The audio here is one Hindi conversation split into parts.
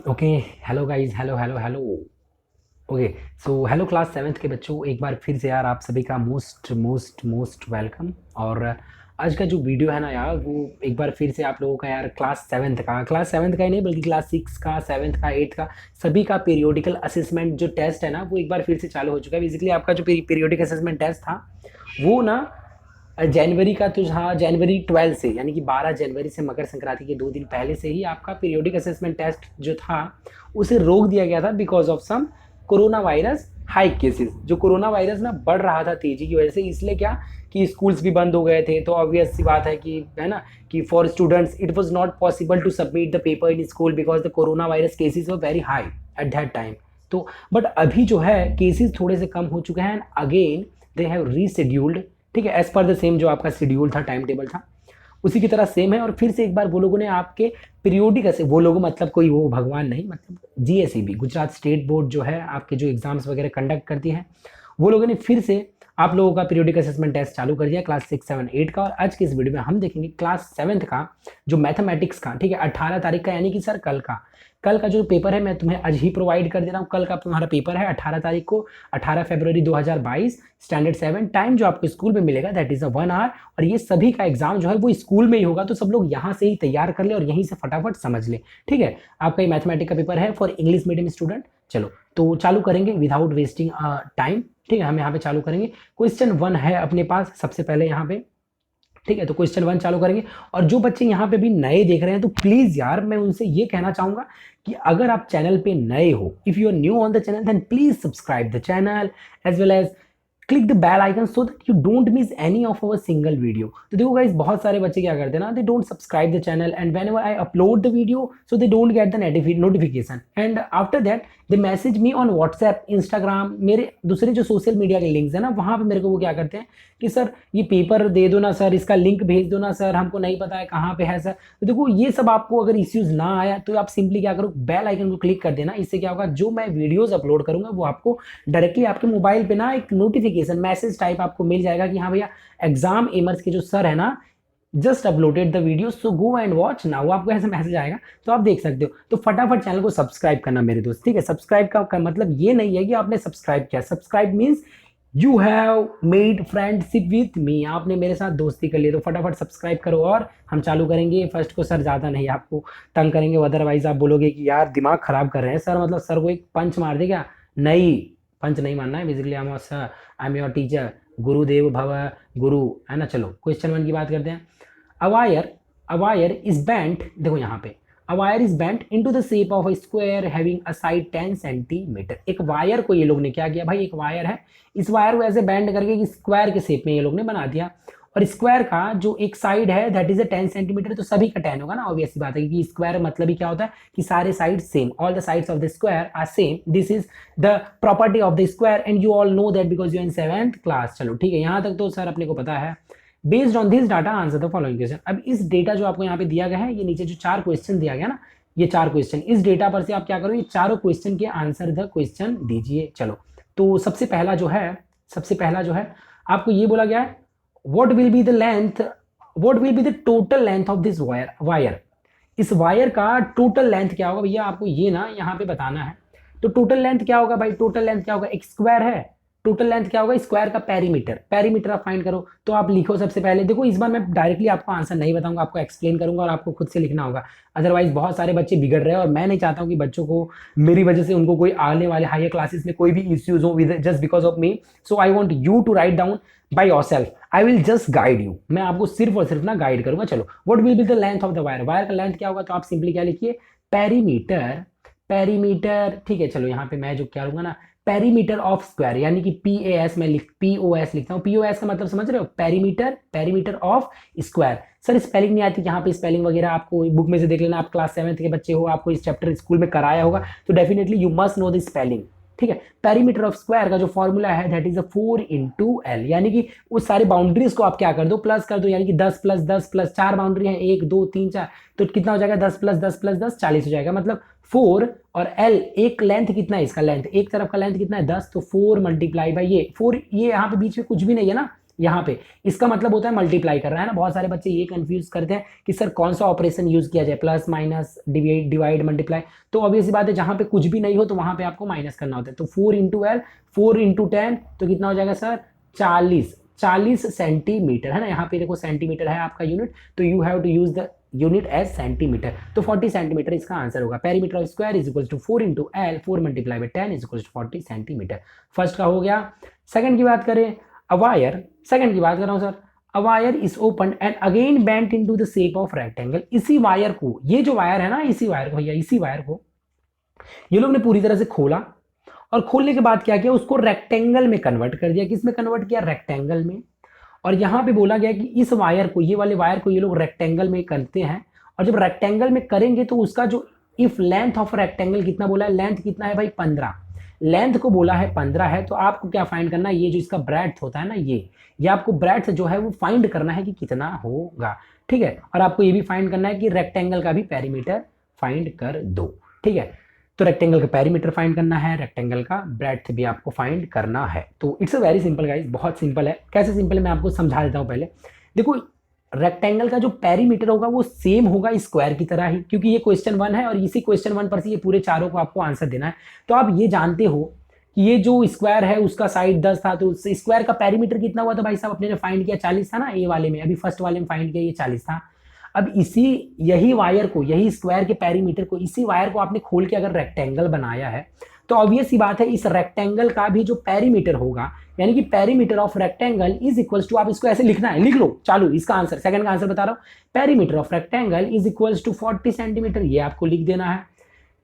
Okay. Hello guys, hello hello hello. Okay. So hello class seventh के बच्चों, एक बार फिर से यार आप सभी का मोस्ट मोस्ट मोस्ट वेलकम। और आज का जो वीडियो है ना यार, वो एक बार फिर से आप लोगों का यार क्लास सेवन्थ का ही नहीं बल्कि क्लास सिक्स का, सेवन्थ का, एट्थ का सभी का पीरियोडिकल असेसमेंट जो टेस्ट है ना, वो एक बार फिर से चालू हो चुका है। बेसिकली आपका जो पीरियोडिक असेसमेंट टेस्ट था वो ना जनवरी का तो था, जनवरी 12 से, यानी कि 12 जनवरी से मकर संक्रांति के 2 दिन पहले से ही आपका पीरियोडिक असेसमेंट टेस्ट जो था उसे रोक दिया गया था because of some corona virus high cases. जो कोरोना वायरस ना बढ़ रहा था तेजी की वजह से, इसलिए क्या कि स्कूल्स भी बंद हो गए थे, तो ऑब्वियस सी बात है कि है ना कि for students it was not possible to submit the paper in school because the corona virus cases were very high at that time. तो बट अभी जो है केसेस थोड़े से कम हो चुके हैं and again they have rescheduled. ठीक है, एज पर द सेम जो आपका शेड्यूल था, टाइम टेबल था, उसी की तरह सेम है। और फिर से एक बार वो लोगों ने आपके पीरियोडिक ऐसे, वो लोगों मतलब कोई वो भगवान नहीं, मतलब जीएसईबी, गुजरात स्टेट बोर्ड जो है आपके जो एग्जाम्स वगैरह कंडक्ट करती है, वो लोगों ने फिर से आप लोगों का पीरियोडिक असेसमेंट टेस्ट चालू कर दिया क्लास सिक्स सेवन एट का। और आज के इस वीडियो में हम देखेंगे क्लास सेवन्थ का जो मैथमेटिक्स का, ठीक है, 18 तारीख का, यानी कि सर कल का जो पेपर है मैं तुम्हें आज ही प्रोवाइड कर दे रहा हूँ। कल का तुम्हारा पेपर है 18 तारीख को, 18 फरवरी 2022, स्टैंडर्ड 7। टाइम जो आपको स्कूल में मिलेगा दैट इज अ 1 आवर। और ये सभी का एग्जाम जो है वो स्कूल में ही होगा, तो सब लोग यहाँ से ही तैयार कर ले और यहीं से फटाफट समझ ले। ठीक है, आपका ये मैथमेटिक्स का पेपर है फॉर इंग्लिश मीडियम स्टूडेंट। चलो तो चालू करेंगे विदाउट वेस्टिंग टाइम। ठीक है, हम यहाँ पे चालू करेंगे। क्वेश्चन 1 है अपने पास सबसे पहले यहाँ पे। ठीक है, तो क्वेश्चन 1 चालू करेंगे। और जो बच्चे यहाँ पे भी नए देख रहे हैं तो प्लीज यार मैं उनसे ये कहना चाहूंगा कि अगर आप चैनल पे नए हो, if you are new on the channel then please subscribe the channel as well as click the bell icon so that you don't miss any of our single video. तो देखो गाइस, बहुत सारे बच्चे क्या करते हैं ना, they don't subscribe the channel and whenever I upload the video so they don't get the notification and after that they message me on WhatsApp, Instagram, मेरे दूसरे जो सोशल मीडिया के लिंक्स है ना, वहां पे मेरे को वो क्या करते हैं कि सर ये पेपर दे दो ना सर, इसका लिंक भेज दो ना सर, हमको नहीं पता है कहाँ पे है सर। तो देखो ये सब आपको अगर इश्यूज ना आया तो आप सिंपली क्या करो, बेल आइकन को क्लिक कर देना। इससे क्या होगा, जो मैं वीडियोस अपलोड करूंगा वो आपको डायरेक्टली आपके मोबाइल पे ना एक नोटिफिकेशन मैसेज टाइप आपको मिल जाएगा कि हाँ भैया एग्जाम एमर्स के जो सर है ना just uploaded the video so go and watch now, आपको ऐसा मैसेज आएगा तो आप देख सकते हो। तो फटाफट चैनल को सब्सक्राइब करना मेरे दोस्त। ठीक है, सब्सक्राइब का मतलब ये नहीं है कि आपने सब्सक्राइब किया, subscribe means you have made friendship with me, आपने मेरे साथ दोस्ती कर ली। तो फटाफट सब्सक्राइब करो और हम चालू करेंगे। फर्स्ट को सर ज़्यादा नहीं आपको तंग करेंगे, अदरवाइज आप बोलोगे कि यार दिमाग खराब कर रहे हैं सर, मतलब सर को एक पंच मार दे क्या। नहीं, पंच नहीं मारना है। Basically I am your teacher, गुरुदेव भव गुरु, है ना। चलो क्वेश्चन 1 की बात करते हैं। A wire, a wire is bent, देखो यहाँ पे a wire is bent into the shape of a square having a side 10 centimetre. एक वायर को ये लोग ने क्या किया भाई, एक वायर है, इस वायर को ऐसे बेंड करके स्क्वायर के शेप में ये लोग ने बना दिया। और स्क्वायर का जो एक साइड है दैट इज अ 10 सेंटीमीटर, तो सभी का 10 होगा ना, ऑब्वियस सी बात है कि स्क्वायर मतलब ही क्या होता है कि सारे side same, all the sides of the square are same, this is the property of the square and you all know that because you in 7th class. चलो ठीक है, यहाँ तक तो सर अपने को पता है। Based on this data answer the following question. अब इस डेटा जो आपको यहाँ पे दिया गया है, ये नीचे जो 4 क्वेश्चन दिया गया ना, ये 4 क्वेश्चन, इस डेटा पर से आप क्या करो, ये चारों क्वेश्चन के आंसर द क्वेश्चन दीजिए। चलो तो सबसे पहला जो है आपको ये बोला गया है what will be the length, what will be the total length of this wire. इस वायर का टोटल लेंथ क्या होगा भैया, आपको ये ना यहाँ पे बताना है। तो टोटल लेंथ क्या होगा भाई, टोटल लेंथ क्या होगा, एक स्क्वायर है, टोटल लेंथ क्या होगा, स्क्वायर का पेरीमीटर, पेरीमीटर आप फाइंड करो। तो आप लिखो सबसे पहले, देखो इस बार मैं डायरेक्टली आपको आंसर नहीं बताऊंगा, आपको एक्सप्लेन करूंगा और आपको खुद से लिखना होगा। अदरवाइज बहुत सारे बच्चे बिगड़ रहे हैं और मैं नहीं चाहता हूं कि बच्चों को मेरी वजह से उनको कोई आने वाले हायर क्लासेस में कोई भी इश्यूज हो with just because of me. So I want you to write down by yourself, I will just guide you, मैं आपको सिर्फ और सिर्फ ना गाइड करूंगा। चलो what will be the length of the wire, wire का लेंथ क्या होगा, तो आप सिंपली क्या लिखिए, पेरीमीटर, पेरीमीटर। ठीक है, चलो यहाँ पे मैं जो क्या लूंगा ना, पेरीमीटर ऑफ स्क्वायर, यानी कि PAS मैं POS लिखता हूँ। POS का मतलब समझ रहे हो, perimeter, perimeter of square. Sir spelling नहीं आती, यहाँ पे स्पेलिंग वगैरह आपको बुक में से देख लेना, आप क्लास 7th के बच्चे हो, आपको इस चैप्टर स्कूल में कराया होगा, तो definitely you must know the spelling. ठीक है, पेरीमीटर ऑफ स्क्वायर का जो फॉर्मूला है दैट इज 4 × L, यानी कि उस सारी बाउंड्रीज को आप क्या कर दो, प्लस कर दो, यानी कि 10 + 10 + 4 बाउंड्री है, 1 2 3 4, तो कितना हो जाएगा, 10 + 10 + 10 40 हो जाएगा। मतलब 4 और L, एक लेंथ कितना है इसका, लेंथ एक तरफ का लेंथ कितना है 10, तो 4 × ये 4, ये यहाँ पे बीच में कुछ भी नहीं है ना, यहाँ पे इसका मतलब होता है मल्टीप्लाई कर रहा है ना। बहुत सारे बच्चे ये कंफ्यूज करते हैं कि सर कौन सा ऑपरेशन यूज किया जाए, प्लस माइनस डिवाइड मल्टीप्लाई। तो ऑब्वियस बात है जहाँ पे कुछ भी नहीं हो तो वहाँ पे आपको माइनस करना होता है। तो 4 इंटू एल, 4 इंटू 10 तो कितना हो जाएगा सर 40 सेंटीमीटर, है ना। यहाँ पे देखो सेंटीमीटर है आपका यूनिट, तो you have to use the unit as centimetre. तो 40 सेंटीमीटर इसका आंसर होगा। Perimeter of square is equal to 4 into L, 4 multiply by 10 is equal to 40 centimetre. First का हो गया। सेकंड की बात करें, अ वायर, सेकंड की बात कर रहा हूँ sir. A wire is open and again bent into the shape of rectangle. इसी वायर को, ये जो वायर है ना, इसी वायर को, भैया इसी वायर को ये लोग ने पूरी तरह से खोला और खोलने के बाद क्या किया, उसको रेक्टेंगल में कन्वर्ट कर दिया। किस में कन्वर्ट किया, रेक्टेंगल में। और यहाँ पे बोला गया कि इस वायर को, ये वाले वायर को ये लोग रेक्टेंगल में करते हैं, और जब रेक्टेंगल में करेंगे तो उसका जो इफ लेंथ ऑफ रेक्टेंगल कितना बोला है, लेंथ कितना है भाई 15, लेंथ को बोला है 15 है। तो आपको क्या फाइंड करना है, ये जो इसका ब्रेड्थ होता है ना, ये आपको ब्रेड्थ जो है वो फाइंड करना है कि कितना होगा, ठीक है। और आपको ये भी फाइंड करना है कि रेक्टेंगल का भी पेरीमीटर फाइंड कर दो, ठीक है। तो रेक्टेंगल का पेरीमीटर फाइंड करना है, रेक्टेंगल का ब्रेड्थ भी आपको फाइंड करना है। तो it's a very simple guys, बहुत सिंपल है। कैसे सिंपल है मैं आपको समझा देता हूँ। पहले देखो, रेक्टेंगल का जो पेरीमीटर होगा वो सेम होगा स्क्वायर की तरह ही, क्योंकि ये क्वेश्चन 1 है और इसी क्वेश्चन 1 पर से ये पूरे चारों को आपको आंसर देना है। तो आप ये जानते हो कि ये जो स्क्वायर है उसका साइड 10 था, तो स्क्वायर का पेरीमीटर कितना हुआ था भाई साहब, अपने ने फाइंड किया 40 था ना, ए वाले में, अभी फर्स्ट वाले में फाइंड किया ये 40 था। अब इसी यही वायर को, यही स्क्वायर के पेरीमीटर को, इसी वायर को आपने खोल के अगर रेक्टेंगल बनाया है, तो ऑब्वियस सी बात है इस रेक्टेंगल का भी जो पेरीमीटर होगा, यानी कि perimeter of rectangle is equals to, आप इसको ऐसे लिखना है, लिख लो चालू। इसका आंसर, सेकंड का आंसर बता रहा हूं, perimeter of rectangle is equals to 40 centimetre, ये आपको लिख देना है।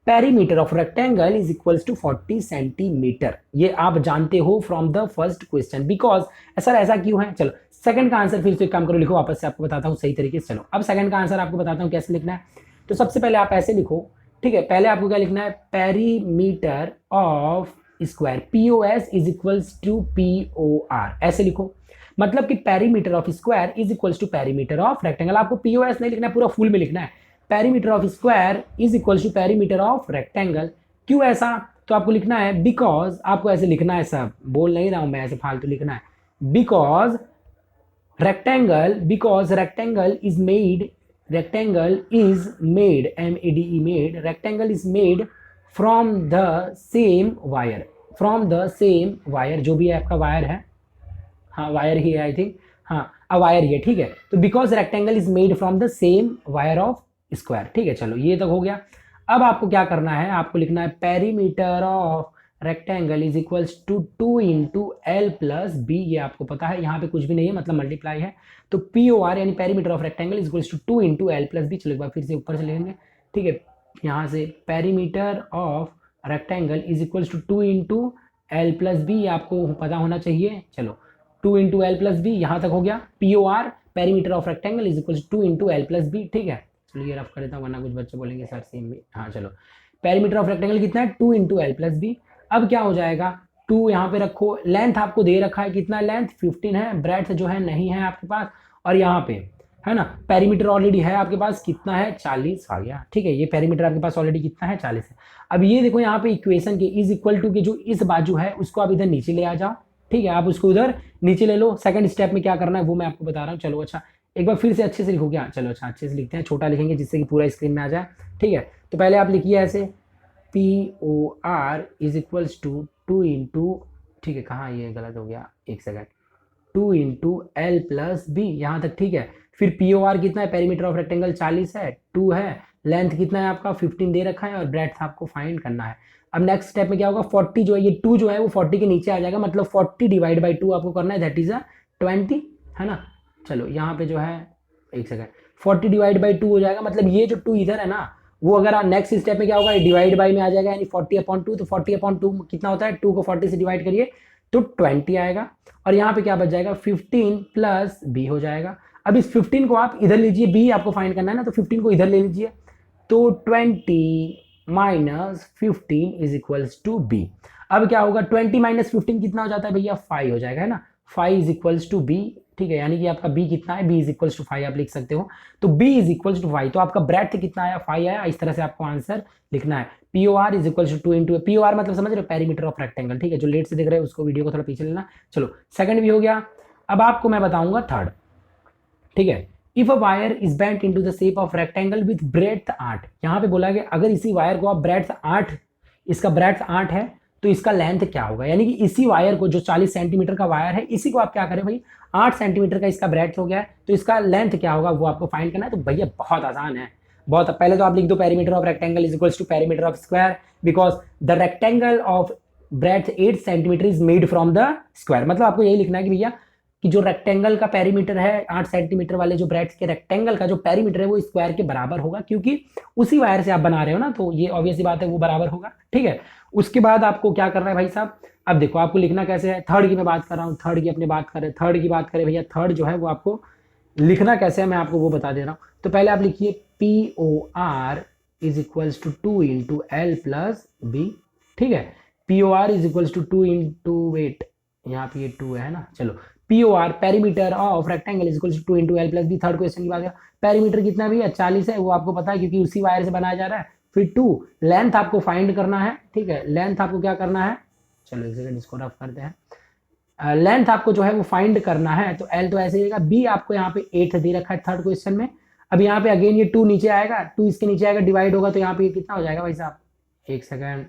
Perimeter of rectangle is equals to 40 centimetre, ये आप जानते हो from the first question. Because sir ऐसा क्यों है, चलो सेकंड का आंसर फिर से एक काम करो, लिखो वापस से, आपको बताता हूँ सही तरीके से। चलो अब सेकंड का आंसर आपको बताता हूँ कैसे लिखना है। तो सबसे पहले आप ऐसे लिखो, ठीक है। पहले आपको क्या लिखना है, perimeter of square, POS is equals to POR, ऐसे लिखो। मतलब कि perimeter of square is equals to perimeter of rectangle. आपको POS नहीं लिखना है, पूरा फुल में लिखना है। Perimeter of square is equals to perimeter of rectangle. क्यों ऐसा, तो आपको लिखना है बिकॉज, आपको ऐसे लिखना है, सब बोल नहीं रहा हूं मैं, ऐसे फालतू लिखना है। Because because rectangle is made, rectangle is made from the same wire, जो भी है आपका वायर है, हाँ वायर ही है आई थिंक, हाँ वायर ही है, ठीक है। तो because rectangle is made from the same wire of square, ठीक है। चलो ये तक हो गया। अब आपको क्या करना है, आपको लिखना है perimeter of rectangle is equals to 2 into L plus B, ये आपको पता है, यहाँ पे कुछ भी नहीं है, मतलब मल्टीप्लाई है। तो POR यानी perimeter of rectangle is equals to 2 into L plus B. चलो एक बार फिर से ऊपर से लिखेंगे, ठीक है। यहाँ से perimeter of rectangle is equals to 2 into L plus B, आपको पता होना चाहिए। चलो 2 इंटू एल प्लस बी, यहाँ तक हो गया। POR perimeter of rectangle is equals to 2 into L plus B, ठीक है। चलो ये रफ कर देता हूँ वरना कुछ बच्चे बोलेंगे सर सेम भी, हाँ चलो। पेरीमीटर ऑफ रेक्टेंगल कितना है, 2 इंटू एल प्लस बी। अब क्या हो जाएगा, 2 यहाँ पे रखो, लेंथ आपको दे रखा है कितना, लेंथ 15 है, ब्रेड्थ जो है नहीं है आपके पास, और यहाँ पे है ना पेरीमीटर ऑलरेडी है आपके पास, कितना है 40 आ गया, ठीक है। ये पेरीमीटर आपके पास ऑलरेडी कितना है 40 है। अब ये देखो यहाँ पे इक्वेशन के इज इक्वल टू के जो इस बाजू है उसको आप इधर नीचे ले आ जाओ, ठीक है। आप उसको उधर नीचे ले लो। सेकंड स्टेप में क्या करना है वो मैं आपको बता रहा हूँ। चलो अच्छा एक बार फिर से अच्छे से लिखो क्या, चलो अच्छा अच्छे से लिखते हैं, छोटा लिखेंगे जिससे कि पूरा स्क्रीन में आ जाए, ठीक है। तो पहले आप लिखिए ऐसे, POR is equals to 2 into, ठीक है कहाँ ये गलत हो गया, एक second, 2 into L plus B, यहाँ तक ठीक है। फिर POR कितना है, पेरीमीटर ऑफ रेक्टेंगल 40 है, 2 है, लेंथ कितना है आपका 15 दे रखा है, और ब्रेड्थ आपको फाइंड करना है। अब नेक्स्ट स्टेप में क्या होगा, 40 जो है, ये 2 जो है वो 40 के नीचे आ जाएगा, मतलब 40 डिवाइड बाई 2 आपको करना है, दैट इज 20, है ना। चलो यहाँ पे जो है, एक सेकंड, 40 डिवाइड बाई 2 हो जाएगा, मतलब ये जो 2 इधर है ना, वो अगर नेक्स्ट स्टेप में क्या होगा, डिवाइड बाई में आ जाएगा, यानी 40/2। तो 40/2 कितना होता है, 2 को 40 से डिवाइड करिए तो 20 आएगा, और यहाँ पे क्या बच जाएगा, 15 प्लस बी हो जाएगा। अब इस 15 को आप इधर लीजिए, बी आपको फाइंड करना है ना, तो 15 को इधर ले लीजिए, तो 20 minus 15 is equals to B. अब क्या होगा, 20 माइनस 15 कितना हो जाता है भैया, 5 हो जाएगा, है ना। 5 इज इक्वल्स टू बी, ठीक है, यानी कि आपका b कितना है, b इज इक्वल्स टू 5 आप लिख सकते हो। तो b इज इक्वल्स टू 5, तो आपका ब्रेड्थ कितना आया, 5 आया। इस तरह से आपको आंसर लिखना है। POR is equals to 2 into, POR मतलब समझ रहे हो, पेरीमीटर ऑफ रेक्टेंगल, ठीक है। जो लेट से देख रहे हैं उसको वीडियो को थोड़ा पीछे लेना। चलो सेकंड भी हो गया। अब आपको मैं बताऊंगा थर्ड, ठीक है। If a wire is bent into the shape of rectangle with breadth 8, यहाँ पे बोला गया अगर इसी वायर को आप ब्रेड्थ 8, इसका ब्रेड्थ 8 है तो इसका लेंथ क्या होगा, यानी कि इसी वायर को जो 40 सेंटीमीटर का वायर है इसी को आप क्या करें भाई, 8 सेंटीमीटर का इसका ब्रेड्थ हो गया है तो इसका लेंथ क्या होगा वो आपको फाइंड करना है। तो भैया बहुत आसान है, बहुत, पहले तो आप लिख दो perimeter of rectangle is equals to perimeter of square, because the rectangle of breadth 8 centimetre is made from the square. मतलब आपको यही लिखना है कि भैया कि जो रेक्टेंगल का पेरीमीटर है 8 सेंटीमीटर वाले जो ब्रेड्थ के रेक्टेंगल का जो पेरीमीटर है वो स्क्वायर के बराबर होगा, क्योंकि उसी वायर से आप बना रहे हो ना, तो ये ऑब्वियस सी बात है वो बराबर होगा, ठीक है। उसके बाद आपको क्या करना है भाई साहब, अब देखो आपको लिखना कैसे है, थर्ड की मैं बात कर रहा हूँ, थर्ड की अपने बात करें, थर्ड की बात करें भैया, थर्ड जो है वो आपको लिखना कैसे है मैं आपको वो बता दे रहा हूँ। तो पहले आप लिखिए P O R is equals to 2 into L plus B, ठीक है। P O R is equals to 2 into wait, यहाँ पे ये 2 है ना, चलो P O R perimeter of rectangle is equals to 2 into L plus B. Third question की बात है, पेरीमीटर कितना भी है 40 है, वो आपको पता है क्योंकि उसी वायर से बनाया जा रहा है। फिर 2 लेंथ आपको फाइंड करना है, ठीक है, लेंथ आपको क्या करना है, चलो एक सेकंड इसको रफ करते हैं, लेंथ आपको जो है वो फाइंड करना है। तो एल तो ऐसे ही रहेगा, बी आपको यहाँ पे 8 दे रखा है थर्ड क्वेश्चन में। अब यहाँ पे अगेन ये 2 नीचे आएगा, 2 इसके नीचे आएगा, डिवाइड होगा, तो यहाँ पे ये कितना हो जाएगा भाई साहब, एक सेकंड,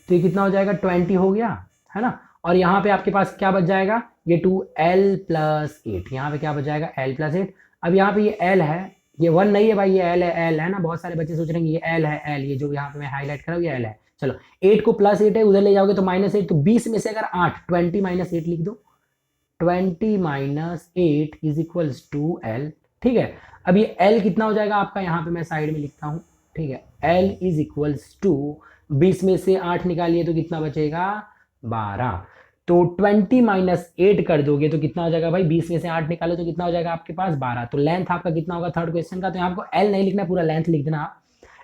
तो ये कितना हो जाएगा 20 हो गया, है ना। और यहाँ पे आपके पास क्या बच जाएगा, ये 2 एल प्लस 8, यहाँ पे क्या बच जाएगा एल प्लस 8। अब यहाँ पे ये एल है, ये 1 नहीं है भाई, ये एल है, एल है ना, बहुत सारे बच्चे सोच रहे हैं ये एल है, एल, ये जो यहाँ पे मैं हाईलाइट कर रहा हूँ ये एल है। चलो 8 को प्लस 8 है, उधर ले जाओगे तो -8, तो 20 में से अगर 8, 20 माइनस 8 लिख दो, 20 minus 8 is equals to L, ठीक है। अब ये एल कितना हो जाएगा आपका, यहाँ पे मैं साइड में लिखता हूँ, ठीक है, एल इज इक्वल्स टू 20 में से 8 निकालिए तो कितना बचेगा 12, तो 20 माइनस 8 कर दोगे तो कितना हो जाएगा भाई, 20 में से 8 निकालो तो कितना हो जाएगा आपके पास 12। तो लेंथ आपका कितना होगा थर्ड क्वेश्चन का, तो यहाँ आपको एल नहीं लिखना, पूरा लेंथ लिख देना,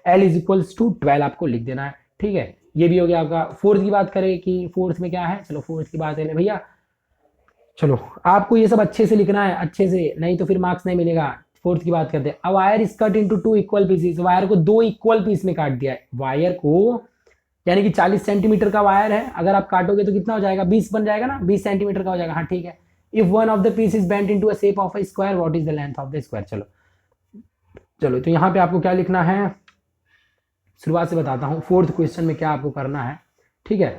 एल इज इक्वल्स टू 12 आपको लिख देना है, ठीक है। ये भी हो गया आपका। फोर्थ की बात करें कि फोर्थ में क्या है, चलो फोर्थ की बात करें भैया, चलो आपको ये सब अच्छे से लिखना है, अच्छे से, नहीं तो फिर मार्क्स नहीं मिलेगा। फोर्थ की बात करते हैं, अ wire is cut into 2 equal pieces, wire को 2 इक्वल पीस में काट दिया है, वायर को, यानी कि 40 सेंटीमीटर का वायर है, अगर आप काटोगे तो कितना हो जाएगा 20 बन जाएगा ना, 20 सेंटीमीटर का हो जाएगा, हाँ ठीक है। If one of the piece is bent into a shape of a square, what is the length of the square. चलो चलो तो यहाँ पे आपको क्या लिखना है, शुरुआत से बताता हूँ, फोर्थ क्वेश्चन में क्या आपको करना है, ठीक है।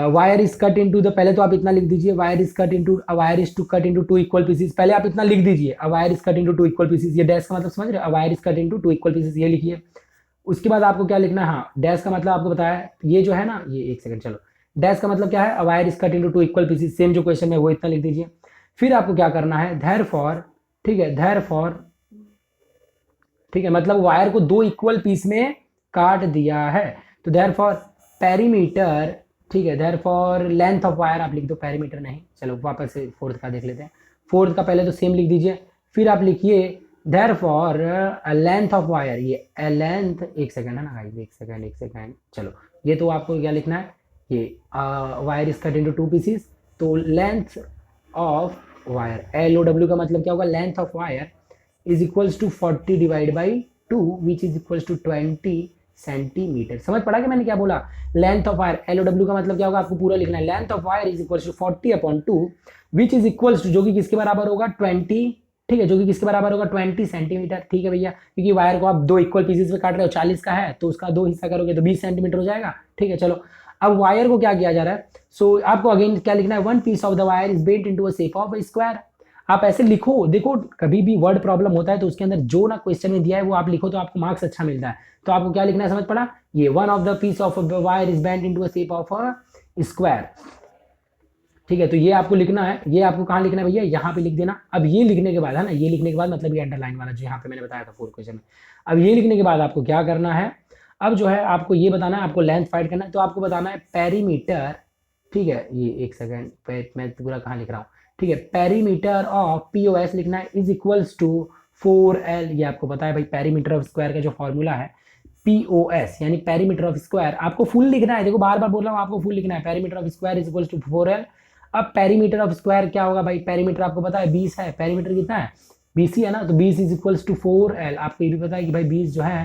Wire is cut into the, पहले तो आप इतना लिख दीजिए, wire is cut into, a wire is to cut into 2 equal pieces, पहले आप इतना लिख दीजिए, a wire is cut into 2 equal pieces, ये डैश का मतलब समझ रहे हो, a wire is cut into 2 equal pieces, ये लिखिए। उसके बाद आपको क्या लिखना है, हाँ डैश का मतलब आपको बताया, ये जो है ना, ये एक सेकंड, चलो डैश का मतलब क्या है, अ wire is cut into 2 equal pieces, same जो क्वेश्चन में वो इतना लिख दीजिए। फिर आपको क्या करना है, देयरफॉर, ठीक है, देयरफॉर, ठीक है, मतलब वायर को 2 इक्वल पीस में काट दिया है, तो देयरफॉर पेरीमीटर, ठीक है, देयरफॉर लेंथ ऑफ वायर आप लिख दो, पेरीमीटर नहीं। चलो वापस से फोर्थ का देख लेते हैं, फोर्थ का पहले तो सेम लिख दीजिए, फिर आप लिखिए देयरफॉर लेंथ ऑफ वायर, ये लेंथ, एक सेकंड है ना गाइस, एक सेकंड एक सेकंड, चलो ये तो आपको क्या लिखना है, ये wire is cut into 2 pieces, तो length of wire, L O W का मतलब क्या होगा, length of wire is equals to 40 divide by 2 which is equals to 20 centimetre. समझ पड़ा कि मैंने क्या बोला, length of wire, L O W का मतलब क्या होगा आपको पूरा लिखना है, length of wire is equals to 40 upon 2 which is equals to, जो कि किसके बराबर होगा 20, ठीक है, जो कि किसके बराबर होगा 20 सेंटीमीटर, ठीक है भैया, क्योंकि वायर को आप 2 इक्वल पीसेस में काट रहे हो, 40 का है तो उसका 2 हिस्सा करोगे तो 20 सेंटीमीटर हो जाएगा, ठीक है। चलो अब वायर को क्या किया जा रहा है, सो आपको अगेन क्या लिखना है, one piece of the wire is bent into a shape of a square. आप ऐसे लिखो, देखो कभी भी वर्ड प्रॉब्लम होता है तो उसके अंदर जो ना क्वेश्चन में दिया है वो आप लिखो तो आपको मार्क्स अच्छा मिलता है। तो आपको क्या लिखना है समझ पड़ा, ये one of the piece of wire is bent into a shape of a square, ठीक है। तो ये आपको लिखना है, ये आपको कहाँ लिखना है भैया, यहाँ पे लिख देना। अब ये लिखने के बाद है ना, ये लिखने के बाद मतलब ये अंडरलाइन वाला जो यहाँ पे मैंने बताया था फोर्थ क्वेश्चन में, अब ये लिखने के बाद आपको क्या करना है, अब जो है आपको ये बताना है, आपको लेंथ फाइंड करना है, तो आपको बताना है पेरीमीटर, ठीक है, ये एक सेकंड मैं पूरा कहाँ लिख रहा हूँ, ठीक है, पेरीमीटर ऑफ POS लिखना है इज इक्वल्स टू 4L, ये आपको पता है भाई, पेरीमीटर ऑफ स्क्वायर का जो फॉर्मूला है POS यानी पेरीमीटर ऑफ स्क्वायर, आपको फुल लिखना है, देखो बार बार बोल रहा हूँ आपको फुल लिखना है, perimeter of square is equals to 4L। अब पेरीमीटर ऑफ स्क्वायर क्या होगा भाई, पेरीमीटर आपको पता है 20 है, पेरीमीटर कितना है 20 ही है ना, तो 20 इज इक्वल्स टू 4L। आपको ये भी पता है कि भाई 20 जो है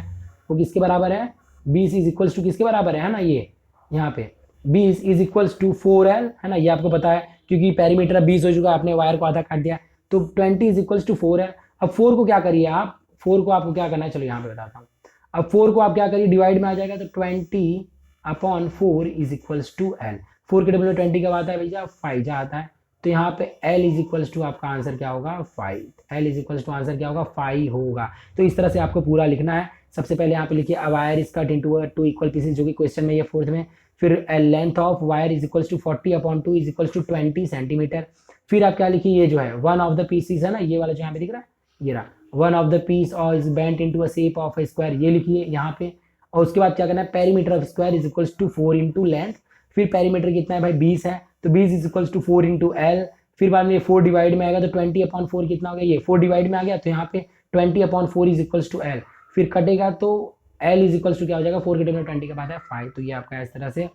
वो किसके बराबर है, 20 इज इक्वल्स टू किसके बराबर है ना, ये यहाँ पे 20 इज इक्वल्स टू 4L है ना, ये आपको पता है। क्योंकि पेरीमीटर अब 20 हो चुका है, आपने वायर को आधा काट दिया, तो 20 इज इक्वल्स टू 4 है। अब 4 को क्या करिए आप, 4 को आपको क्या करना है, चलो यहाँ पे बताता हूँ। अब 4 को आप क्या करिए, डिवाइड में आ जाएगा, तो 20/4 इज इक्वल्स टू एल। 4 के डबल में 20 कब आता है भैया, 5 जा आता है, तो यहाँ पे L इज इक्वल्स टू आपका आंसर क्या होगा, 5। L is equals to answer क्या होगा, 5 होगा। तो इस तरह से आपको पूरा लिखना है। सबसे पहले यहाँ पे लिखिए a wire is cut into 2 equal pieces, जो कि क्वेश्चन में ये फोर्थ में। फिर length of wire is equals to 40/2 is equals to 20 centimetre. फिर आप क्या लिखिए, ये जो है वन ऑफ द पीसेस है ना, ये वाला जो यहाँ पे दिख रहा है, ये रहा, वन ऑफ द पीस और is bent into a shape of A square, ये लिखिए यहाँ पे। और उसके बाद क्या करना है, perimeter of square is equals to 4 into length. फिर पेरीमीटर कितना है भाई, 20 है, तो 20 is equals to 4 into L. फिर बाद में ये 4 डिवाइड में आएगा, तो 20/4 कितना हो गया, ये 4 डिवाइड में आ गया, तो यहाँ पे 20/4 इज इक्वल्स टू एल। फिर कटेगा तो एल इज इक्वल्स टू क्या हो जाएगा, 4 के टेबल में 20 के बाद है 5। तो ये आपका इस तरह से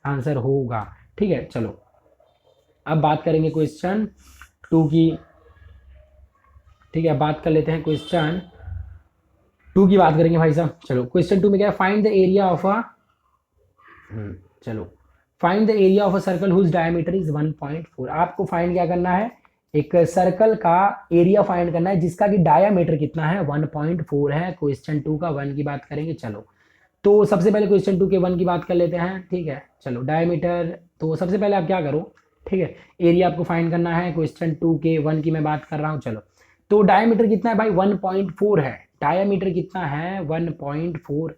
आंसर होगा। ठीक है, चलो अब बात करेंगे क्वेश्चन 2 की। ठीक है, बात कर लेते हैं क्वेश्चन 2 की, बात करेंगे भाई साहब। चलो क्वेश्चन 2 में क्या है, find the area of a चलो find the area of a circle whose diameter is 1.4। आपको फाइंड क्या करना है, एक सर्कल का एरिया फाइंड करना है जिसका कि डायमीटर कितना है, 1.4 है। क्वेश्चन 2 का 1 की बात करेंगे। चलो तो सबसे पहले क्वेश्चन 2 के 1 की बात कर लेते हैं। ठीक है, चलो डायमीटर, तो सबसे पहले आप क्या करो, ठीक है, एरिया आपको फाइंड करना है। क्वेश्चन 2 के 1 की मैं बात कर रहा हूँ। चलो तो डायमीटर कितना है भाई, 1.4 है। डायमीटर कितना है, 1.4।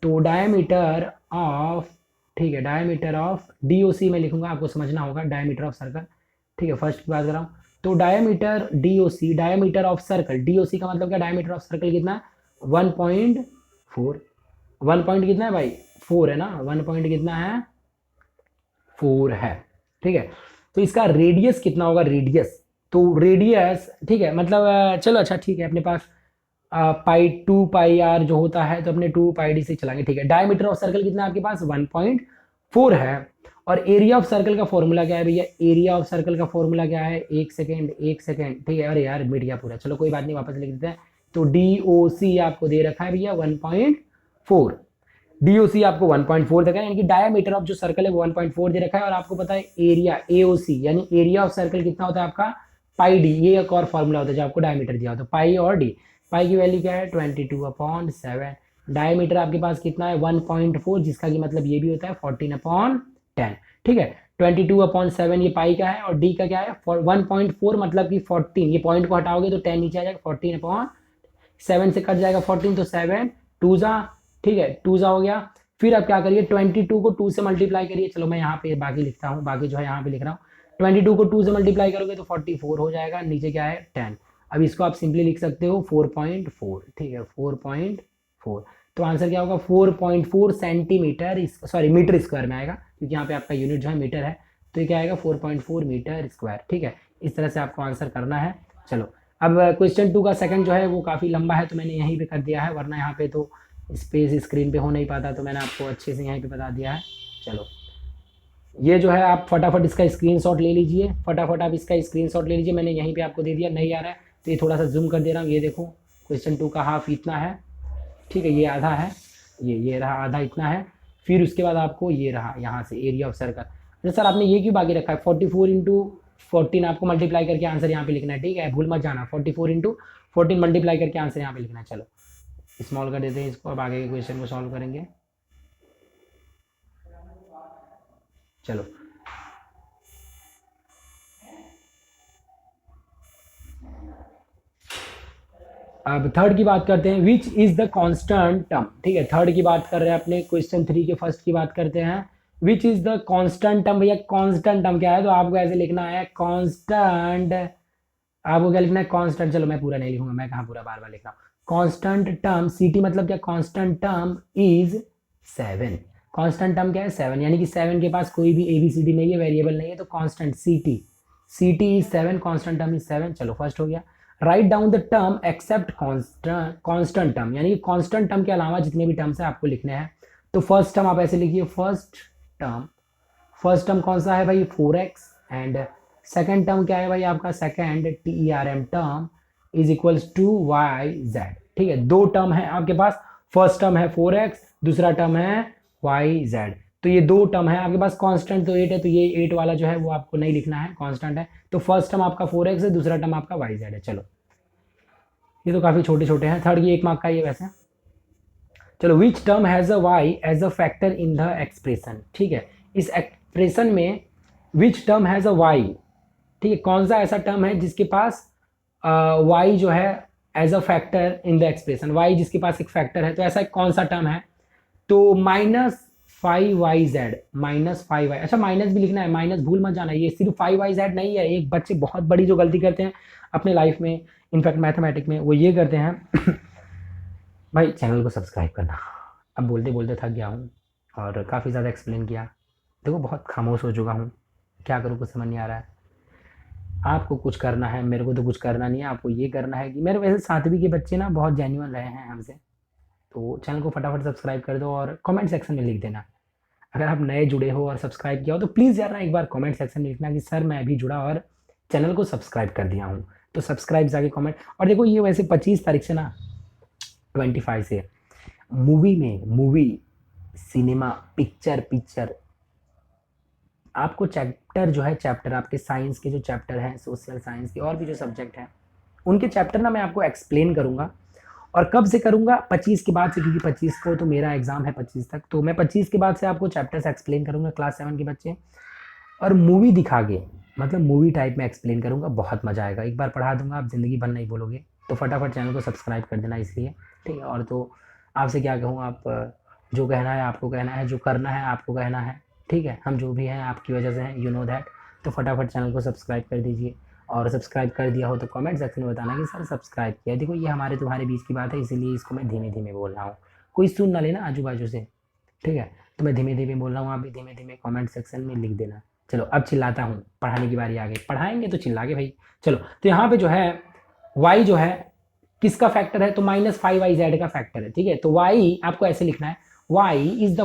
तो डायमीटर ऑफ, ठीक है, डायमीटर ऑफ DOC में लिखूंगा, आपको समझना होगा, डायमीटर ऑफ सर्कल। ठीक है, फर्स्ट की बात कर रहा हूँ, तो diameter DOC, diameter of circle, DOC का मतलब क्या, डायमीटर ऑफ सर्कल कितना है, 1.4। 1 पॉइंट कितना है भाई, 4 है ना, 1 पॉइंट कितना है, 4 है। ठीक है, तो इसका रेडियस कितना होगा, रेडियस, तो रेडियस, ठीक है, मतलब चलो अच्छा ठीक है, अपने पास पाई 2πr जो होता है, तो अपने 2πd से चलाएंगे। ठीक है, डायमीटर ऑफ सर्कल कितना है आपके पास, 1.4 है। और एरिया ऑफ सर्कल का फॉर्मूला क्या है भैया, एरिया ऑफ सर्कल का फॉर्मूला क्या है, एक सेकेंड एक सेकेंड, ठीक है, अरे यार मिट गया पूरा, चलो कोई बात नहीं, वापस लिख देते हैं। तो DOC आपको दे रखा है भैया 1.4, DOC आपको 1.4 दे रखा है, यानी कि डायमीटर ऑफ जो सर्कल है वो 1.4 दे रखा है। और आपको पता है एरिया AOC यानी एरिया ऑफ सर्कल कितना होता है आपका, पाई डी, ये एक और फॉर्मूला होता है जो आपको डायमीटर दिया होता है, पाई और डी। पाई की वैल्यू क्या है, 22/7। डायमीटर आपके पास कितना है, 1.4, जिसका कि मतलब ये भी होता है 14/10। ठीक है, 22/7 ये पाई का है, और डी का क्या है 1.4, मतलब कि 14, ये पॉइंट को हटाओगे तो 10 नीचे आ जाएगा, 14/7 से कट जाएगा 14, तो 7 2 जा, ठीक है, 2 जा हो गया। फिर आप क्या करिए, 22 को 2 से मल्टीप्लाई करिए। चलो मैं यहाँ पे बाकी लिखता हूँ, बाकी जो है यहाँ पे लिख रहा हूँ। 22 को 2 से मल्टीप्लाई करोगे तो 44 हो जाएगा, नीचे क्या है 10। अब इसको आप सिंपली लिख सकते हो 4.4, ठीक है, 4.4। तो आंसर क्या होगा, 4.4 सेंटीमीटर, सॉरी मीटर स्क्वायर में आएगा, क्योंकि यहाँ पे आपका यूनिट जो है मीटर है, तो ये क्या आएगा 4.4 मीटर स्क्वायर। ठीक है, इस तरह से आपको आंसर करना है। चलो अब क्वेश्चन 2 का सेकंड जो है वो काफ़ी लंबा है, तो मैंने यहीं पे कर दिया है, वरना यहाँ पे तो स्पेस स्क्रीन पे हो नहीं पाता, तो मैंने आपको अच्छे से यहीं पे बता दिया है। चलो ये जो है आप फटाफट इसका स्क्रीनशॉट ले लीजिए, फटाफट आप इसका स्क्रीनशॉट ले लीजिए, मैंने यहीं पे आपको दे दिया। नहीं आ रहा है तो ये थोड़ा सा जूम कर दे रहा हूँ, ये देखो क्वेश्चन 2 का हाफ इतना है, ठीक है, ये आधा है, ये रहा आधा इतना है। फिर उसके बाद आपको ये रहा यहाँ से एरिया ऑफ सर्कल। अच्छा सर आपने ये क्यों बाकी रखा है, 44/14 आपको मल्टीप्लाई करके आंसर यहाँ पे लिखना है, ठीक है, भूल मत जाना, 44/14 मल्टीप्लाई करके आंसर यहाँ पे लिखना है। चलो स्मॉल कर देते हैं इसको, अब आगे के क्वेश्चन को सॉल्व करेंगे। चलो अब थर्ड की बात करते हैं, which is the constant term. ठीक है, थर्ड की बात कर रहे हैं अपने, क्वेश्चन 3 के फर्स्ट की बात करते हैं, which is the constant term. भैया कांस्टेंट टर्म क्या है, तो आपको ऐसे लिखना है कांस्टेंट, आपको क्या लिखना है कांस्टेंट, चलो मैं पूरा नहीं लिखूंगा, मैं कहाँ पूरा बार बार लिख रहा हूँ। कांस्टेंट टर्म CT मतलब क्या, constant term is 7। Constant term क्या है 7, यानी कि 7 के पास कोई भी ABCD नहीं है, वेरिएबल नहीं है, तो constant CT is 7, constant term is 7। चलो फर्स्ट हो गया। Write down the term except constant term, यानी कि कांस्टेंट टर्म के अलावा जितने भी टर्म्स है आपको लिखने हैं। तो फर्स्ट टर्म आप ऐसे लिखिए, फर्स्ट टर्म कौन सा है भाई, 4x, एंड सेकेंड टर्म क्या है भाई आपका, second TERM term is equals to YZ। ठीक है, दो टर्म है आपके पास, फर्स्ट टर्म है 4x, दूसरा टर्म है YZ। तो ये 2 टर्म है आपके पास, कांस्टेंट तो 8 है, तो ये 8 वाला जो है वो आपको नहीं लिखना है, कांस्टेंट है। तो फर्स्ट टर्म आपका 4x है, दूसरा टर्म आपका yz है। चलो ये तो काफ़ी छोटे छोटे हैं। थर्ड ये 1 मार्क का ये वैसे। चलो which term has a y as a factor in the expression, ठीक है, इस एक्सप्रेशन में which term has a y, ठीक है, कौन सा ऐसा टर्म है जिसके पास y जो है as a factor in the expression, y जिसके पास एक फैक्टर है, तो ऐसा कौन सा टर्म है? तो -5yz, -5y, अच्छा माइनस भी लिखना है, माइनस भूल मत जाना, ये सिर्फ 5yz नहीं है। एक बच्चे बहुत बड़ी जो गलती करते हैं अपने लाइफ में, इनफैक्ट मैथमेटिक में, वो ये करते हैं भाई चैनल को सब्सक्राइब करना। अब बोलते बोलते थक गया हूँ और काफ़ी ज़्यादा एक्सप्लेन किया, देखो बहुत खामोश हो चुका हूँ, क्या करूँ कुछ समझ नहीं आ रहा है। आपको कुछ करना है, मेरे को तो कुछ करना नहीं है। आपको ये करना है कि मेरे वैसे 7वीं के बच्चे ना बहुत जेन्युइन रहे हैं हमसे, तो चैनल को फटाफट सब्सक्राइब कर दो और कमेंट सेक्शन में लिख देना। अगर आप नए जुड़े हो और सब्सक्राइब किया हो तो प्लीज़ यार ना एक बार कमेंट सेक्शन में लिखना कि सर मैं अभी जुड़ा और चैनल को सब्सक्राइब कर दिया हूँ। तो सब्सक्राइब जाके कमेंट। और देखो ये वैसे 25 तारीख से ना 25 से मूवी सिनेमा पिक्चर आपको चैप्टर जो है, चैप्टर आपके साइंस के जो चैप्टर हैं, सोशल साइंस के और भी जो सब्जेक्ट हैं, उनके चैप्टर ना मैं आपको एक्सप्लेन करूँगा। और कब से करूँगा? 25 के बाद से, क्योंकि 25 को तो मेरा एग्ज़ाम है 25 तक, तो मैं 25 के बाद से आपको चैप्टर्स एक्सप्लेन करूँगा क्लास 7 के बच्चे, और मूवी दिखा के, मतलब मूवी टाइप में एक्सप्लेन करूँगा। बहुत मज़ा आएगा, एक बार पढ़ा दूँगा आप ज़िंदगी भर नहीं बोलोगे। तो फटाफट चैनल को सब्सक्राइब कर देना इसलिए, ठीक है। और तो आपसे क्या कहूँ, आप जो कहना है आपको कहना है, जो करना है आपको कहना है, ठीक है। हम जो भी हैं आपकी वजह से हैं, यू नो दैट। तो फटाफट चैनल को सब्सक्राइब कर दीजिए, और सब्सक्राइब कर दिया हो तो कमेंट सेक्शन में बताना कि सर सब्सक्राइब किया। देखो ये हमारे तुम्हारे बीच की बात है, इसीलिए इसको मैं धीमे धीमे बोल रहा हूँ, कोई सुन ना लेना आजू बाजू से, ठीक है। तो मैं धीमे धीमे बोल रहा हूँ, आप भी धीमे धीमे कमेंट सेक्शन में लिख देना। चलो अब चिल्लाता हूँ, पढ़ाने की बारी आ गई, पढ़ाएंगे तो चिल्ला के भाई। चलो तो यहाँ पे जो है y जो है किसका फैक्टर है? तो -5yz का फैक्टर है, ठीक है। तो y आपको ऐसे लिखना है, y is the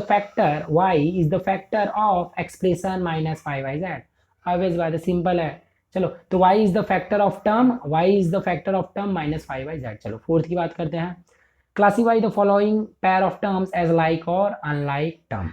factor of expression -5yz। Always बात है, सिंपल है। चलो तो y is the factor of term, -5yz। चलो फोर्थ की बात करते हैं। Classify the following pair of terms as like और अनलाइक टर्म,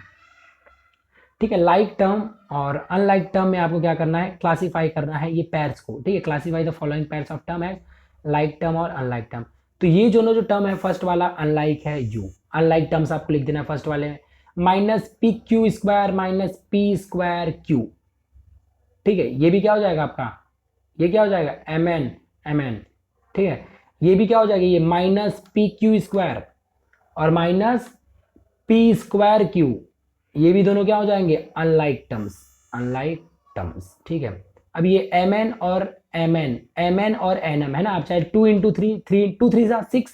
ठीक है। लाइक टर्म और अनलाइक टर्म में आपको क्या करना है? क्लासीफाई करना है ये पेयर्स को, ठीक है। Classify the following pairs of term as like term और अनलाइक टर्म। तो ये दोनों जो टर्म है, फर्स्ट वाला अनलाइक है यू, अनलाइक टर्म्स आपको लिख देना फर्स्ट वाले में, -pq²-p²q, ठीक है। ये भी क्या हो जाएगा आपका? ये क्या हो जाएगा? mn, ठीक है। ये भी क्या हो जाएगा? ये -pq² और -p²q, ये भी दोनों क्या हो जाएंगे? अनलाइक टर्म्स, ठीक है। अब ये mn और nm है ना, आप चाहे 2 × 3, 3 × 3 = 6,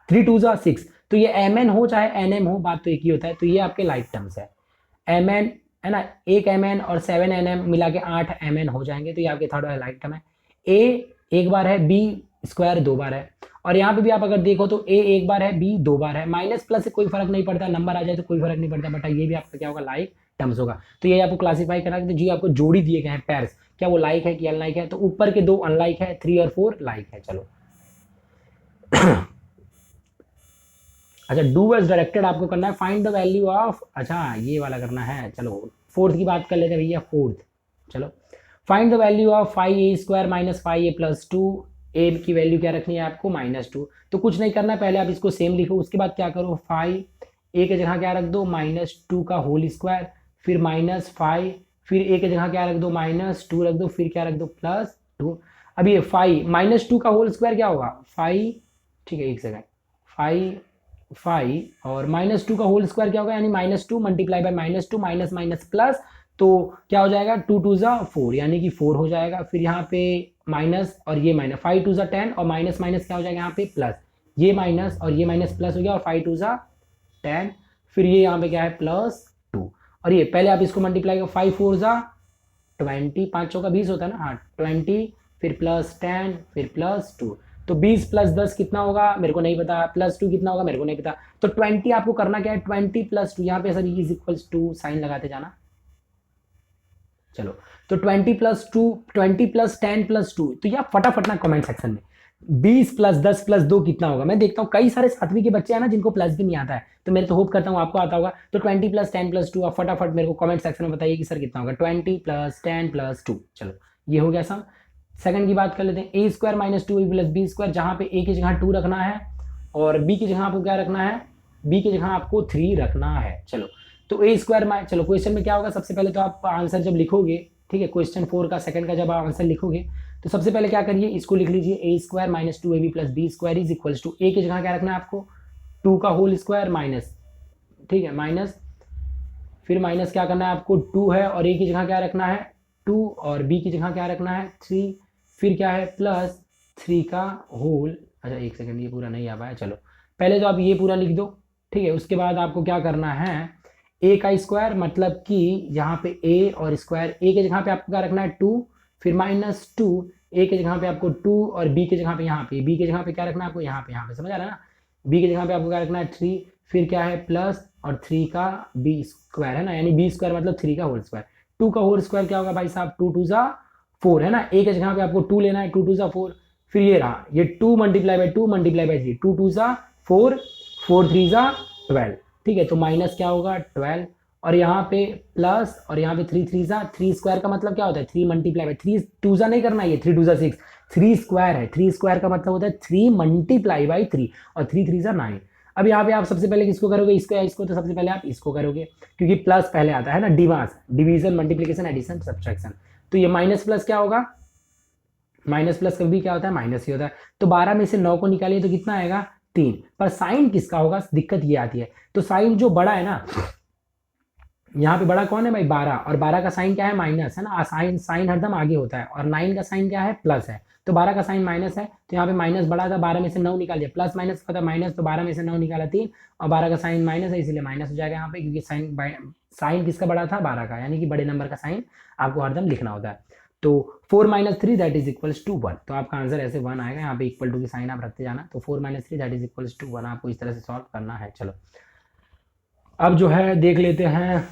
3 × 2 = 6, तो ये mn हो चाहे nm हो, बात तो एक ही होता है। तो ये आपके लाइक टर्म्स है, mn है ना, 1 mn और 7 nm मिला के 8 mn हो जाएंगे, तो ये आपके थर्ड वाला लाइक टर्म है। a एक बार है, b² 2 बार है, और यहाँ पे भी आप अगर देखो तो a एक बार है, b 2 बार है। माइनस प्लस से कोई फर्क नहीं पड़ता, नंबर आ जाए तो कोई फर्क नहीं पड़ता, बट ये भी आपका क्या होगा? लाइक टर्म्स होगा। तो ये आपको क्लासीफाई करना है, तो जी आपको जोड़ी दिए गए हैं पेयर्स, क्या वो लाइक है कि अनलाइक है? तो ऊपर के 2 अनलाइक है, 3 और 4 लाइक है। चलो अच्छा, डू एज डायरेक्टेड आपको करना है, फाइंड द वैल्यू ऑफ, अच्छा ये वाला करना है। चलो फोर्थ की बात कर लेते हैं भैया, फोर्थ। चलो find the value of 5a² - 5a+2, ए की वैल्यू क्या रखनी है आपको? -2। तो कुछ नहीं करना, पहले आप इसको सेम लिखो, उसके बाद क्या करो, 5 ए के जगह क्या रख दो? -2 का होल स्क्वायर, फिर -5, फिर ए के जगह क्या रख दो? -2 रख दो, फिर क्या रख दो? +2। अब ये 5 -2 का होल स्क्वायर क्या होगा? 5, ठीक है, एक सेकेंड, 5 और -2 का होल स्क्वायर क्या होगा? यानी -2 multiply by -2 minus minus plus, तो क्या हो जाएगा? 2 × 2 = 4, यानी कि 4 हो जाएगा। फिर यहाँ पे माइनस और ये माइनस, 5 × 2 = 10 और माइनस माइनस क्या हो जाएगा यहाँ पे? प्लस, ये माइनस और ये माइनस प्लस हो गया, और 5 × 2 = 10, फिर ये यहाँ पे क्या है? +2, और ये पहले आप इसको मल्टीप्लाई करो, 5 × 4 = 20, 5 चौका 20 होता है ना, हाँ 20, फिर +10, फिर +2, तो 20 + 10 कितना होगा? मेरे को नहीं पता। +2 कितना होगा? मेरे को नहीं पता। तो 20 आपको करना क्या है? 20 + 2, यहाँ पे सर = साइन लगाते जाना। चलो तो 20 + 2, 20 + 10 + 2, तो यह फटाफट ना कमेंट सेक्शन में 20 प्लस 10 प्लस 2 कितना होगा? मैं देखता हूँ कई सारे 7वीं के बच्चे हैं ना जिनको प्लस भी नहीं आता है, तो मैं तो होप करता हूँ आपको आता होगा। तो 20 प्लस 10 प्लस 2, आप फटाफट मेरे को कमेंट सेक्शन में बताइए कि सर कितना होगा। 20 प्लस 10 प्लस 2, चलो ये हो गया सम। सेकंड की बात कर लेते हैं, ए स्क्वायर माइनस टू ए प्लस बी स्क्वायर, जहाँ पे ए की जगह 2 रखना है और बी की जगह आपको क्या रखना है, बी की जगह आपको 3 रखना है। चलो तो ए स्क्वायर माइ चलो क्वेश्चन में क्या होगा, सबसे पहले तो आप आंसर जब लिखोगे, ठीक है, क्वेश्चन 4 का सेकंड का जब आप आंसर लिखोगे तो सबसे पहले क्या करिए, इसको लिख लीजिए, A square minus two A B plus B square is equals to, A की जगह क्या रखना है आपको, 2 का होल स्क्वायर माइनस, ठीक है, माइनस, फिर माइनस क्या करना है आपको, 2 है और ए की जगह क्या रखना है 2 और बी की जगह क्या रखना है 3, फिर क्या है प्लस 3 का होल, अच्छा एक सेकंड ये पूरा नहीं आ पाया, चलो पहले तो आप ये पूरा लिख दो, ठीक है। उसके बाद आपको क्या करना है, ए का स्क्वायर मतलब कि यहाँ पे ए और स्क्वायर, ए के जगह पे आपको क्या रखना है 2, फिर माइनस 2, ए के जगह पे आपको 2 और बी के जगह पे यहाँ पे, बी के जगह पे क्या रखना है आपको यहाँ पे समझ आ रहा है ना, बी की जगह पे आपको क्या रखना है 3, फिर क्या है प्लस और 3 का बी स्क्वायर है ना, यानी बी स्क्वायर मतलब 3 का होल स्क्वायर, 2 का होल स्क्वायर क्या होगा भाई साहब, 2 2 जा 4 है ना, ए के जगह पे आपको 2 लेना है, 2 2 जा 4, फिर ये रहा ये 2 मल्टीप्लाई बाई 2 मल्टीप्लाई बाई 3, 2 2 जा 4, 4 3 जा 12, ठीक है, तो माइनस क्या होगा 12 और यहाँ पे प्लस और यहाँ पे 3 3 जा 3 स्क्वायर का मतलब क्या होता है 3 मल्टीप्लाई बाई 3, 2 जा नहीं करना, ये 3 2 जा 6, 3 स्क्वायर है, 3 स्क्वायर का मतलब होता है 3 मल्टीप्लाई बाई 3 और 3 3 जा 9। अब यहाँ पे आप सबसे पहले किसको करोगे, इसको या इसको, तो सबसे पहले आप इसको करोगे क्योंकि प्लस पहले आता है ना, डिवास डिवीजन मल्टीप्लिकेशन एडिशन सब्ट्रैक्शन, तो ये माइनस प्लस क्या होगा, माइनस प्लस कभी क्या होता है माइनस ही होता है, तो 12 में से 9 को निकालिए तो कितना आएगा 3, पर साइन किसका होगा, दिक्कत ये आती है, तो साइन जो बड़ा है ना, यहाँ पे बड़ा कौन है भाई 12, और 12 का साइन क्या है माइनस है ना, साइन साइन हरदम आगे होता है, और 9 का साइन क्या है प्लस है, तो 12 का साइन माइनस है, तो यहाँ पे माइनस बड़ा था, 12 में से 9 निकाल दिया, प्लस माइनस का था माइनस, तो 12 में से 9 निकाला 3, और 12 का साइन माइनस है इसलिए माइनस हो जाएगा यहाँ पे, क्योंकि साइन साइन किसका बड़ा था 12 का, यानी कि बड़े नंबर का साइन आपको हरदम लिखना होता है। तो 4 minus 3 that is equals to 1, तो आपका आंसर ऐसे 1 आएगा, यहाँ पे इक्वल टू की साइन आप रखते जाना, तो 4 minus 3 that is equals to 1 आपको इस तरह से सॉल्व करना है। चलो अब जो है देख लेते हैं,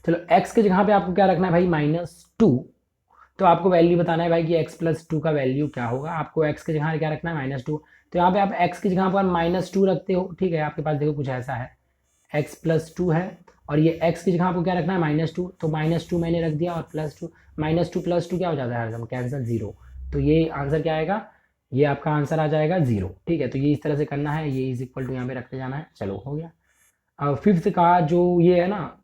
चलो x के जगह पे आपको क्या रखना है भाई -2, तो आपको वैल्यू बताना है भाई कि x प्लस 2 का वैल्यू क्या होगा, आपको x के जगह क्या रखना है -2, तो यहाँ पे आप x की जगह पर -2 रखते हो, ठीक है, आपके पास देखो कुछ ऐसा है, x प्लस 2 है और ये x की जगह आपको क्या रखना है -2, तो -2 मैंने रख दिया और +2, -2 प्लस 2 क्या हो जाता है हरदम कैंसिल 0, तो ये आंसर क्या आएगा, ये आपका आंसर आ जाएगा 0, ठीक है, तो ये इस तरह से करना है, ये इज इक्वल टू यहाँ पे रखते जाना है। चलो हो गया। अब फिफ्थ का जो ये है ना,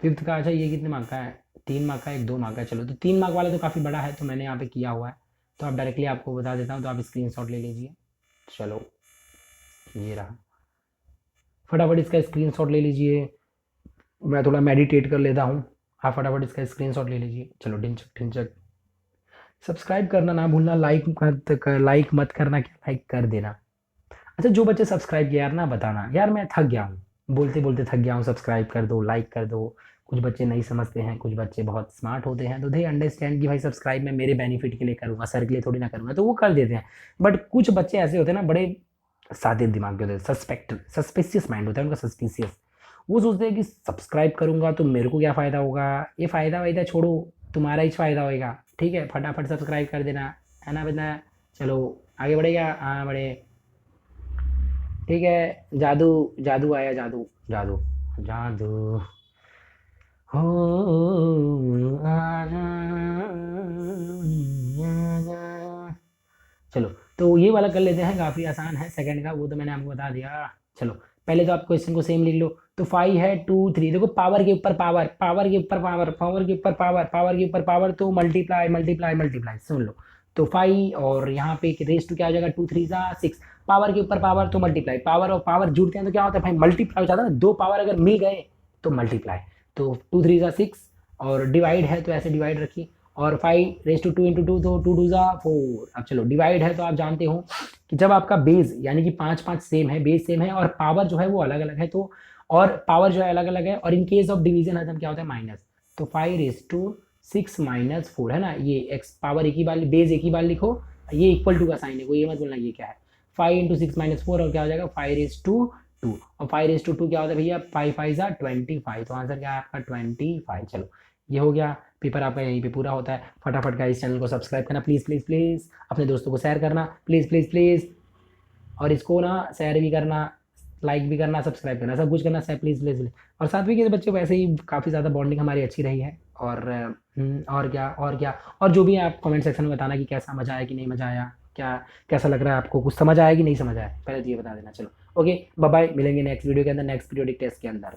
फिफ्थ का, अच्छा ये कितने मार्क का है, 3 मार्क का, एक 2 मार्क का, चलो तो 3 मार्क वाला तो काफ़ी बड़ा है, तो मैंने यहाँ पे किया हुआ है, तो आप डायरेक्टली आपको बता देता हूँ, तो आप स्क्रीनशॉट ले लीजिए। चलो ये रहा, फटाफट इसका स्क्रीनशॉट ले लीजिए, मैं थोड़ा मेडिटेट कर लेता हूँ, आप फटाफट इसका स्क्रीनशॉट ले लीजिए। चलो ढिंचक ढिंचक, सब्सक्राइब करना ना भूलना, लाइक मत करना, क्या लाइक कर देना। अच्छा जो बच्चे सब्सक्राइब किया यार ना बताना, यार मैं थक गया हूँ, बोलते बोलते थक गया हूँ, सब्सक्राइब कर दो, लाइक कर दो, कुछ बच्चे नहीं समझते हैं, कुछ बच्चे बहुत स्मार्ट होते हैं, तो दे अंडरस्टैंड कि भाई सब्सक्राइब मैं मेरे बेनिफिट के लिए करूँगा, सर के लिए थोड़ी ना करूँगा, तो वो कर देते हैं। बट कुछ बच्चे ऐसे होते हैं ना, बड़े सादे दिमाग के होते हैं, सस्पिशियस माइंड होता है उनका, सस्पिशियस, वो सोचते हैं कि सब्सक्राइब करूँगा तो मेरे को क्या फ़ायदा होगा, ये फ़ायदा वायदा छोड़ो, तुम्हारा ही फ़ायदा होएगा, ठीक है, फटाफट सब्सक्राइब कर देना, है ना बेटा। चलो आगे बढ़ेगा, हाँ बढ़े, ठीक है, जादू जादू आया, जादू जादू जादू हो आजा, आजा। चलो तो ये वाला कर लेते हैं, काफ़ी आसान है, सेकंड का वो तो मैंने आपको बता दिया। चलो पहले तो आप क्वेश्चन को सेम लिख लो, तो 5 है 2 3, देखो पावर के ऊपर पावर, पावर के ऊपर पावर, पावर के ऊपर पावर, पावर के ऊपर पावर, तो मल्टीप्लाई मल्टीप्लाई मल्टीप्लाई, सुन लो, तो 5 और यहाँ पे रेस टू क्या हो जाएगा 2 3 जा 6, पावर के ऊपर पावर तो मल्टीप्लाई, पावर और पावर जुड़ते हैं तो क्या होता है भाई मल्टीप्लाई हो जाता है ना, दो पावर अगर मिल गए तो मल्टीप्लाई, तो 2 3 जा 6, और डिवाइड है तो ऐसे डिवाइड रखिए, और 5 रेस टू 2 इंटू 2 तो 2 2 जा 4। अब चलो डिवाइड है तो आप जानते हो कि जब आपका बेस यानी कि 5 5 सेम है, बेस सेम है और पावर जो है वो अलग अलग है, तो और पावर जो है अलग अलग है, और इन केस ऑफ डिवीजन हरदम क्या होता है माइनस, तो 5 रेस टू 6 माइनस 4 है ना, ये एक्स पावर एक ही बार, बेस एक ही बार लिखो, ये इक्वल टू का साइन है, कोई ये मत बोलना ये क्या है, 5 इंटू 6 माइनस 4 और क्या हो जाएगा 5 रेस टू 2, और 5 रेस टू 2 क्या होता है भैया 5 5 जा 25, तो आंसर क्या है आपका 25। चलो ये हो गया। पेपर आपका यहीं पे पूरा होता है। फटाफट का इस चैनल को सब्सक्राइब करना प्लीज़ प्लीज़ प्लीज़, अपने दोस्तों को शेयर करना प्लीज़ प्लीज़ प्लीज़, और इसको ना शेयर भी करना, लाइक भी करना, सब्सक्राइब करना, सब कुछ करना है प्लीज़ प्लीज़ प्लीज़। और 7वीं के बच्चों वैसे ही काफ़ी ज़्यादा बॉन्डिंग हमारी अच्छी रही है। और और क्या और क्या, और जो भी है आप कमेंट सेक्शन में बताना कि कैसा, मज़ा आया कि नहीं मज़ा आया, क्या कैसा लग रहा है आपको, कुछ समझ आया कि नहीं समझ आया, पहले तो ये बता देना। चलो ओके बाय बाय, मिलेंगे नेक्स्ट वीडियो के अंदर, नेक्स्ट पीरियोडिक टेस्ट के अंदर।